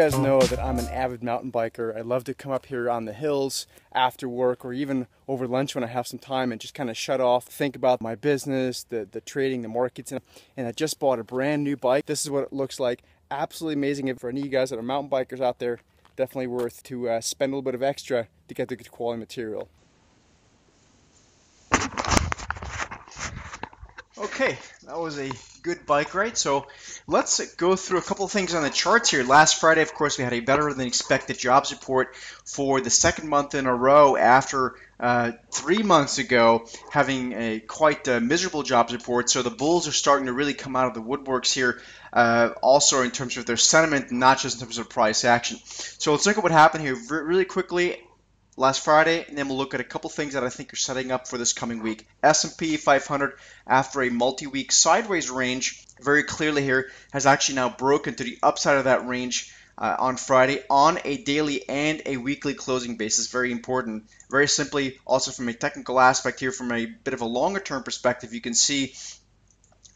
guys know that I'm an avid mountain biker. I love to come up here on the hills after work or even over lunch when I have some time and just kind of shut off, think about my business, the trading, the markets. And I just bought a brand new bike. This is what it looks like. Absolutely amazing. For any of you guys that are mountain bikers out there, definitely worth to spend a little bit of extra to get the good quality material. Okay, that was a good bike ride. So let's go through a couple of things on the charts here. Last Friday, of course, we had a better than expected jobs report for the second month in a row after 3 months ago having a quite miserable jobs report. So the bulls are starting to really come out of the woodworks here, also in terms of their sentiment, not just in terms of price action. So let's look at what happened here really quickly last Friday, and then we'll look at a couple things that I think are setting up for this coming week. S&P 500, after a multi-week sideways range, very clearly here, has actually now broken to the upside of that range on Friday on a daily and a weekly closing basis. Very important. Very simply, also from a technical aspect here, from a bit of a longer term perspective, you can see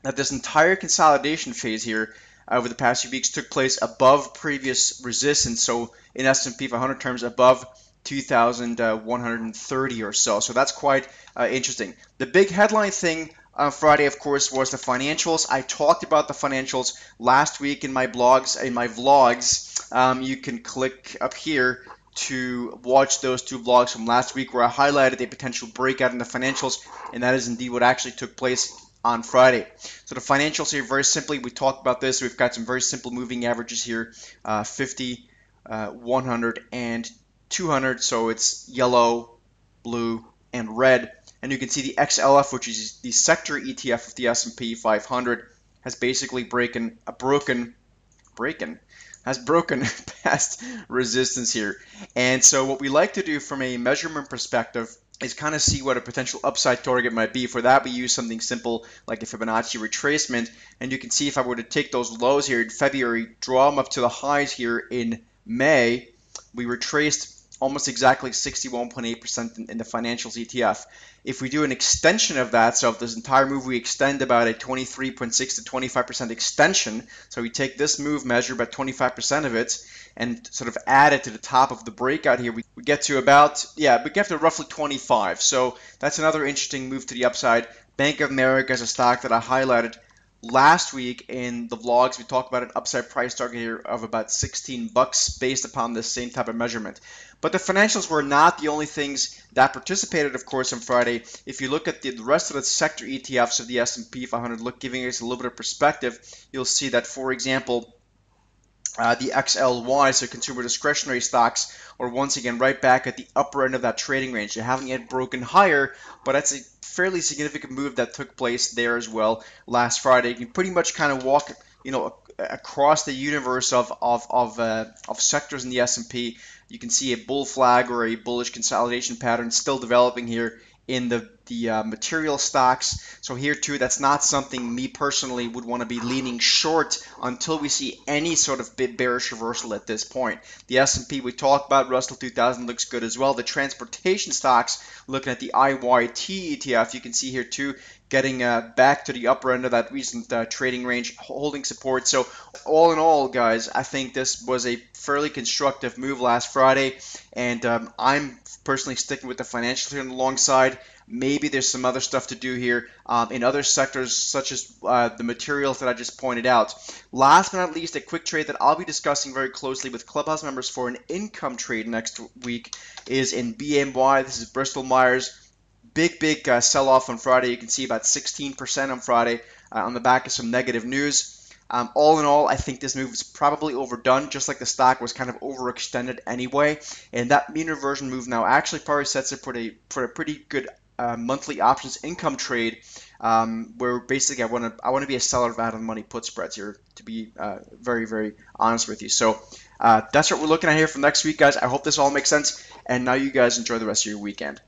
that this entire consolidation phase here over the past few weeks took place above previous resistance. So in S&P 500 terms, above 2,130 or so. So that's quite interesting. The big headline thing on Friday, of course, was the financials. I talked about the financials last week in my blogs, in my vlogs. You can click up here to watch those two vlogs from last week where I highlighted a potential breakout in the financials, and that is indeed what actually took place on Friday. So the financials here, very simply, we talked about this. We've got some very simple moving averages here, 50, 100, and 200, so it's yellow, blue, and red. And you can see the XLF, which is the sector ETF of the S&P 500, has basically broken past resistance here. And so what we like to do from a measurement perspective is kind of see what a potential upside target might be. For that, we use something simple like a Fibonacci retracement. And you can see if I were to take those lows here in February, draw them up to the highs here in May, we retraced almost exactly 61.8% in the financials ETF. If we do an extension of that, so if this entire move we extend about a 23.6 to 25% extension, so we take this move, measure about 25% of it, and sort of add it to the top of the breakout here, we get to about, we get to roughly 25. So that's another interesting move to the upside. Bank of America is a stock that I highlighted last week in the vlogs. We talked about an upside price target here of about 16 bucks based upon this same type of measurement. But the financials were not the only things that participated, of course, on Friday. If you look at the rest of the sector ETFs of the S&P 500, giving us a little bit of perspective, you'll see that, for example, the XLY, so consumer discretionary stocks, are once again right back at the upper end of that trading range. They haven't yet broken higher, but that's a fairly significant move that took place there as well last Friday. You can pretty much kind of walk, across the universe of sectors in the S&P. You can see a bull flag or a bullish consolidation pattern still developing here in the material stocks. So here too, that's not something me personally would want to be leaning short until we see any sort of big bearish reversal at this point. The S&P we talked about, Russell 2000 looks good as well. The transportation stocks, looking at the IYT ETF, you can see here too, getting back to the upper end of that recent trading range, holding support. So all in all, guys, I think this was a fairly constructive move last Friday, and I'm personally sticking with the financials here on the long side. Maybe there's some other stuff to do here in other sectors, such as the materials that I just pointed out. Last but not least, a quick trade that I'll be discussing very closely with Clubhouse members for an income trade next week is in BMY. This is Bristol Myers. Big sell-off on Friday. You can see about 16% on Friday on the back of some negative news. All in all, I think this move is probably overdone, just like the stock was kind of overextended anyway. And that mean reversion move now actually probably sets it for a pretty good monthly options income trade, where basically I want to be a seller of out-of-the-money put spreads here, to be very, very honest with you. So that's what we're looking at here for next week, guys. I hope this all makes sense. And now you guys enjoy the rest of your weekend.